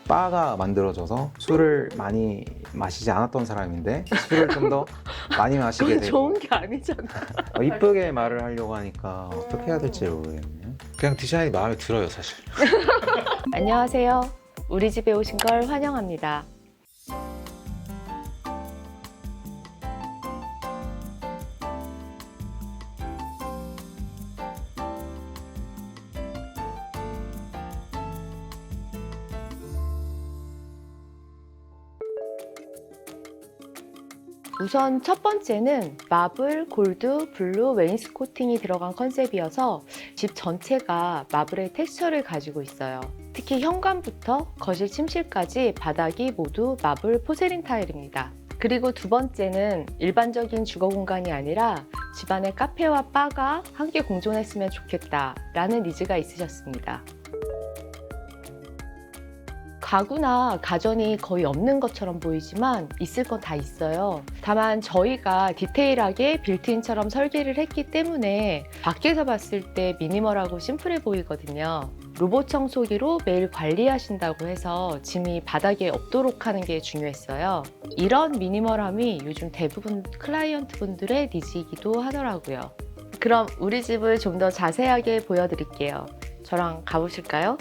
바가 만들어져서 술을 많이 마시지 않았던 사람인데 술을 좀 더 많이 마시게 그건 되고 좋은 게 아니잖아. 이쁘게 말을 하려고 하니까 어떻게 해야 될지 모르겠네요. 그냥 디자인이 마음에 들어요, 사실. 안녕하세요. 우리 집에 오신 걸 환영합니다. 우선 첫 번째는 마블, 골드, 블루, 웨인스코팅이 들어간 컨셉이어서 집 전체가 마블의 텍스처를 가지고 있어요. 특히 현관부터 거실 침실까지 바닥이 모두 마블 포세린 타일입니다. 그리고 두 번째는 일반적인 주거 공간이 아니라 집안에 카페와 바가 함께 공존했으면 좋겠다라는 니즈가 있으셨습니다. 가구나 가전이 거의 없는 것처럼 보이지만 있을 건 다 있어요. 다만 저희가 디테일하게 빌트인처럼 설계를 했기 때문에 밖에서 봤을 때 미니멀하고 심플해 보이거든요. 로봇 청소기로 매일 관리하신다고 해서 짐이 바닥에 없도록 하는 게 중요했어요. 이런 미니멀함이 요즘 대부분 클라이언트 분들의 니즈이기도 하더라고요. 그럼 우리 집을 좀 더 자세하게 보여드릴게요. 저랑 가보실까요?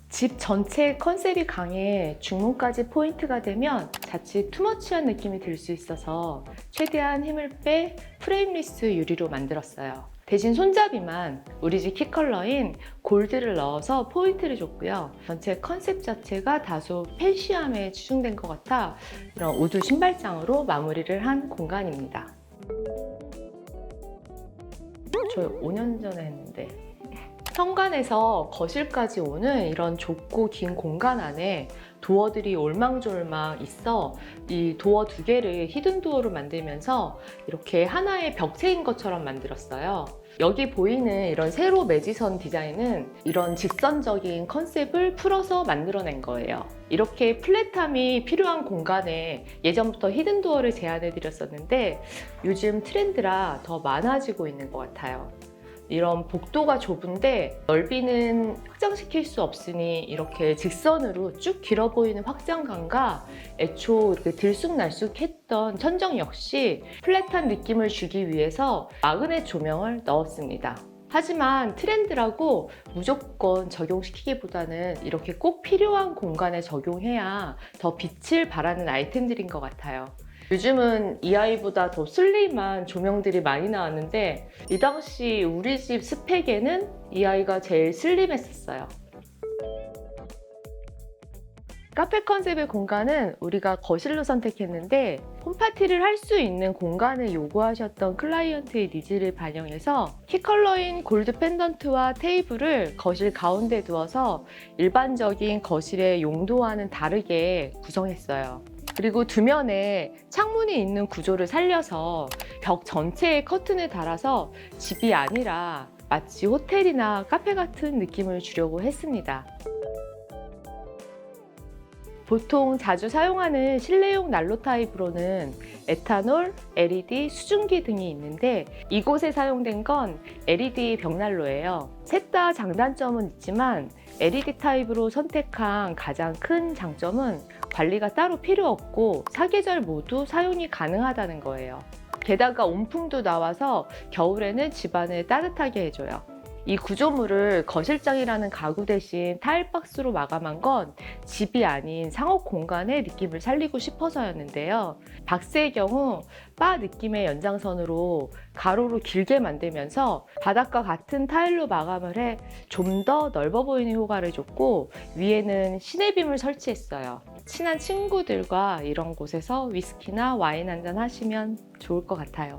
집 전체 컨셉이 강해 중문까지 포인트가 되면 자칫 투머치한 느낌이 들 수 있어서 최대한 힘을 빼 프레임리스 유리로 만들었어요. 대신 손잡이만 우리 집 키 컬러인 골드를 넣어서 포인트를 줬고요. 전체 컨셉 자체가 다소 팬시함에 치중된 것 같아 이런 우드 신발장으로 마무리를 한 공간입니다. 저 5년 전에 했는데 현관에서 거실까지 오는 이런 좁고 긴 공간 안에 도어들이 올망졸망 있어 이 도어 두 개를 히든 도어로 만들면서 이렇게 하나의 벽체인 것처럼 만들었어요. 여기 보이는 이런 세로 매지선 디자인은 이런 직선적인 컨셉을 풀어서 만들어낸 거예요. 이렇게 플랫함이 필요한 공간에 예전부터 히든 도어를 제안해 드렸었는데 요즘 트렌드라 더 많아지고 있는 것 같아요. 이런 복도가 좁은데 넓이는 확장시킬 수 없으니 이렇게 직선으로 쭉 길어 보이는 확장감과 애초 이렇게 들쑥날쑥했던 천정 역시 플랫한 느낌을 주기 위해서 마그넷 조명을 넣었습니다. 하지만 트렌드라고 무조건 적용시키기보다는 이렇게 꼭 필요한 공간에 적용해야 더 빛을 발하는 아이템들인 것 같아요. 요즘은 이 아이보다 더 슬림한 조명들이 많이 나왔는데 이 당시 우리 집 스펙에는 이 아이가 제일 슬림했었어요. 카페 컨셉의 공간은 우리가 거실로 선택했는데 홈파티를 할 수 있는 공간을 요구하셨던 클라이언트의 니즈를 반영해서 키 컬러인 골드 펜던트와 테이블을 거실 가운데 두어서 일반적인 거실의 용도와는 다르게 구성했어요. 그리고 두면에 창문이 있는 구조를 살려서 벽 전체에 커튼을 달아서 집이 아니라 마치 호텔이나 카페 같은 느낌을 주려고 했습니다. 보통 자주 사용하는 실내용 난로 타입으로는 에탄올, LED, 수증기 등이 있는데 이곳에 사용된 건 LED 벽난로예요. 셋 다 장단점은 있지만 LED 타입으로 선택한 가장 큰 장점은 관리가 따로 필요 없고 사계절 모두 사용이 가능하다는 거예요. 게다가 온풍도 나와서 겨울에는 집안을 따뜻하게 해줘요. 이 구조물을 거실장이라는 가구 대신 타일박스로 마감한 건 집이 아닌 상업 공간의 느낌을 살리고 싶어서였는데요. 박스의 경우 바 느낌의 연장선으로 가로로 길게 만들면서 바닥과 같은 타일로 마감을 해 좀 더 넓어 보이는 효과를 줬고 위에는 시네빔을 설치했어요. 친한 친구들과 이런 곳에서 위스키나 와인 한잔 하시면 좋을 것 같아요.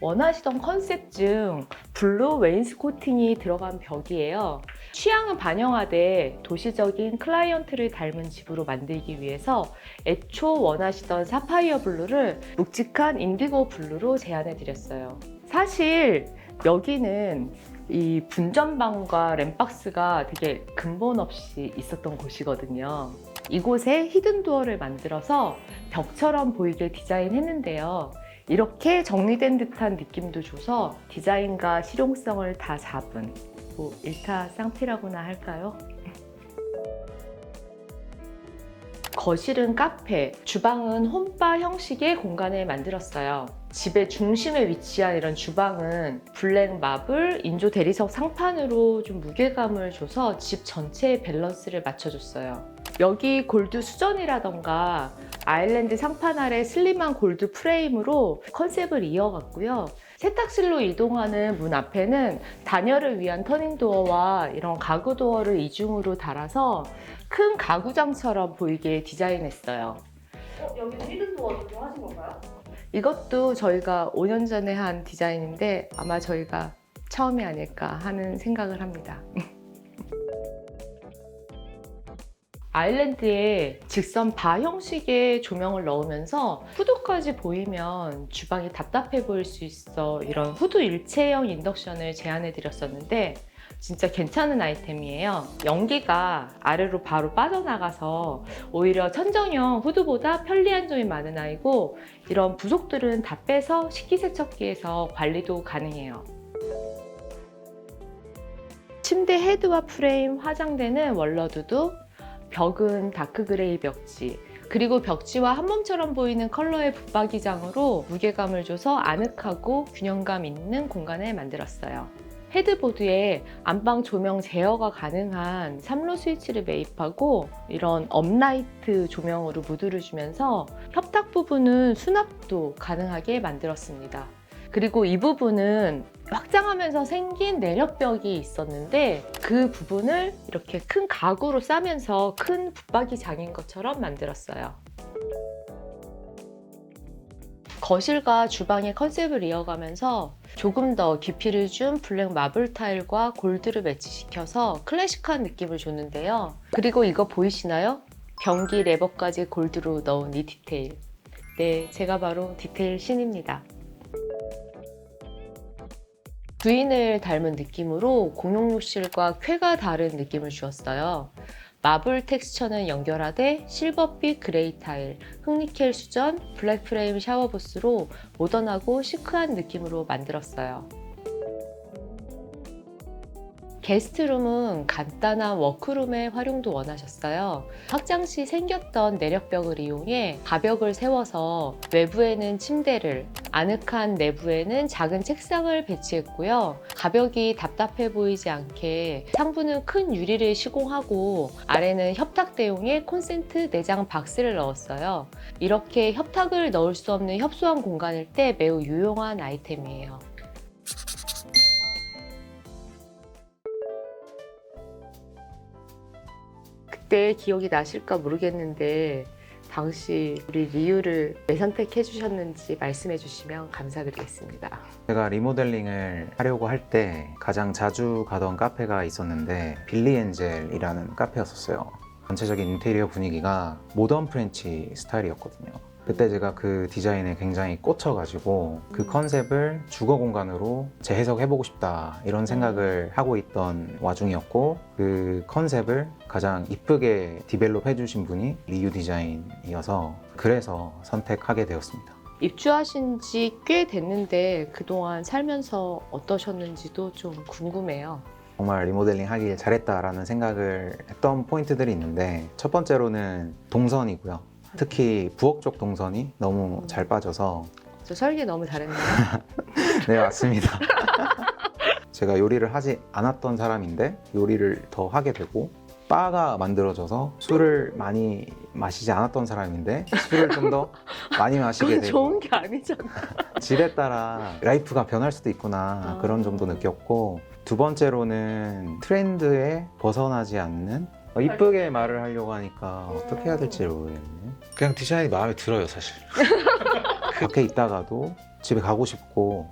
원하시던 컨셉 중 블루 웨인스코팅이 들어간 벽이에요. 취향은 반영하되 도시적인 클라이언트를 닮은 집으로 만들기 위해서 애초 원하시던 사파이어 블루를 묵직한 인디고 블루로 제안해 드렸어요. 사실 여기는 이 분전방과 램박스가 되게 근본 없이 있었던 곳이거든요. 이곳에 히든 도어를 만들어서 벽처럼 보이게 디자인했는데요. 이렇게 정리된 듯한 느낌도 줘서 디자인과 실용성을 다 잡은 뭐 일타쌍피라고나 할까요? 거실은 카페, 주방은 홈바 형식의 공간을 만들었어요. 집의 중심에 위치한 이런 주방은 블랙 마블, 인조 대리석 상판으로 좀 무게감을 줘서 집 전체의 밸런스를 맞춰줬어요. 여기 골드 수전이라던가 아일랜드 상판 아래 슬림한 골드 프레임으로 컨셉을 이어갔고요. 세탁실로 이동하는 문 앞에는 다녀를 위한 터닝도어와 이런 가구 도어를 이중으로 달아서 큰 가구장처럼 보이게 디자인했어요. 여기는 히든 도어 적용하신 건가요? 이것도 저희가 5년 전에 한 디자인인데 아마 저희가 처음이 아닐까 하는 생각을 합니다. 아일랜드에 직선 바 형식의 조명을 넣으면서 후드까지 보이면 주방이 답답해 보일 수 있어 이런 후드 일체형 인덕션을 제안해 드렸었는데 진짜 괜찮은 아이템이에요. 연기가 아래로 바로 빠져나가서 오히려 천정형 후드보다 편리한 점이 많은 아이고 이런 부속들은 다 빼서 식기세척기에서 관리도 가능해요. 침대 헤드와 프레임, 화장대는 월러두두, 벽은 다크그레이 벽지, 그리고 벽지와 한 몸처럼 보이는 컬러의 붙박이장으로 무게감을 줘서 아늑하고 균형감 있는 공간을 만들었어요. 헤드보드에 안방 조명 제어가 가능한 3로 스위치를 매입하고 이런 업라이트 조명으로 무드를 주면서 협탁 부분은 수납도 가능하게 만들었습니다. 그리고 이 부분은 확장하면서 생긴 내력벽이 있었는데 그 부분을 이렇게 큰 가구로 싸면서 큰 붙박이장인 것처럼 만들었어요. 거실과 주방의 컨셉을 이어가면서 조금 더 깊이를 준 블랙 마블 타일과 골드를 매치시켜서 클래식한 느낌을 줬는데요. 그리고 이거 보이시나요? 변기 레버까지 골드로 넣은 이 디테일. 네, 제가 바로 디테일 신입니다. 부인을 닮은 느낌으로 공용욕실과 쾌가 다른 느낌을 주었어요. 마블 텍스처는 연결하되 실버빛 그레이 타일, 흑니켈 수전, 블랙 프레임 샤워부스로 모던하고 시크한 느낌으로 만들었어요. 게스트룸은 간단한 워크룸의 활용도 원하셨어요. 확장 시 생겼던 내력벽을 이용해 가벽을 세워서 외부에는 침대를, 아늑한 내부에는 작은 책상을 배치했고요. 가벽이 답답해 보이지 않게 상부는 큰 유리를 시공하고 아래는 협탁 대용의 콘센트 내장 박스를 넣었어요. 이렇게 협탁을 넣을 수 없는 협소한 공간일 때 매우 유용한 아이템이에요. 그때 기억이 나실까 모르겠는데 당시 우리 리유를 왜 선택해 주셨는지 말씀해 주시면 감사드리겠습니다. 제가 리모델링을 하려고 할 때 가장 자주 가던 카페가 있었는데 빌리 엔젤이라는 카페였었어요. 전체적인 인테리어 분위기가 모던 프렌치 스타일이었거든요. 그때 제가 그 디자인에 굉장히 꽂혀가지고 그 컨셉을 주거 공간으로 재해석해보고 싶다 이런 생각을 하고 있던 와중이었고 그 컨셉을 가장 이쁘게 디벨롭 해주신 분이 리유 디자인이어서 그래서 선택하게 되었습니다. 입주하신 지 꽤 됐는데 그동안 살면서 어떠셨는지도 좀 궁금해요. 정말 리모델링 하길 잘했다라는 생각을 했던 포인트들이 있는데 첫 번째로는 동선이고요. 특히 부엌 쪽 동선이 너무 잘 빠져서 저 설계 너무 잘했네요. 네, 맞습니다. 제가 요리를 하지 않았던 사람인데 요리를 더 하게 되고 바가 만들어져서 술을 많이 마시지 않았던 사람인데 술을 좀 더 많이 마시게 그건 되고 좋은 게 아니잖아. 질에 따라 라이프가 변할 수도 있구나 그런 점도 느꼈고 두 번째로는 트렌드에 벗어나지 않는 이쁘게 말을 하려고 하니까 어떻게 해야 될지 모르겠네. 그냥 디자인이 마음에 들어요 사실. 밖에 있다가도 집에 가고 싶고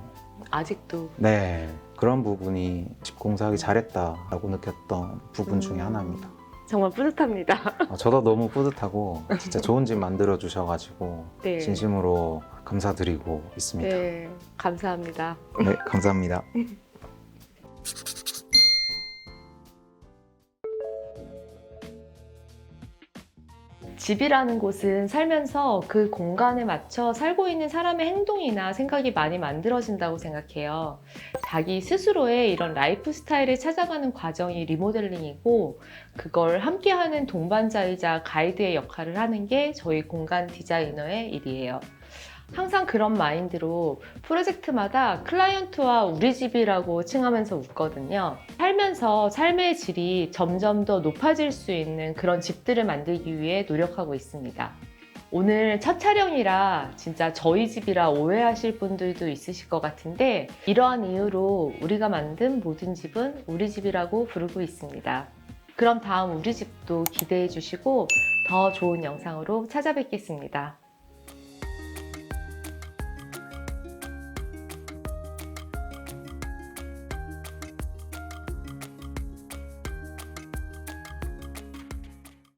아직도 네 그런 부분이 집 공사하기 잘했다라고 느꼈던 부분 중에 하나입니다. 정말 뿌듯합니다. 저도 너무 뿌듯하고 진짜 좋은 집 만들어 주셔가지고 네. 진심으로 감사드리고 있습니다. 네, 감사합니다. 네 감사합니다. 집이라는 곳은 살면서 그 공간에 맞춰 살고 있는 사람의 행동이나 생각이 많이 만들어진다고 생각해요. 자기 스스로의 이런 라이프 스타일을 찾아가는 과정이 리모델링이고, 그걸 함께하는 동반자이자 가이드의 역할을 하는 게 저희 공간 디자이너의 일이에요. 항상 그런 마인드로 프로젝트마다 클라이언트와 우리 집이라고 칭하면서 웃거든요. 살면서 삶의 질이 점점 더 높아질 수 있는 그런 집들을 만들기 위해 노력하고 있습니다. 오늘 첫 촬영이라 진짜 저희 집이라 오해하실 분들도 있으실 것 같은데, 이러한 이유로 우리가 만든 모든 집은 우리 집이라고 부르고 있습니다. 그럼 다음 우리 집도 기대해 주시고 더 좋은 영상으로 찾아뵙겠습니다.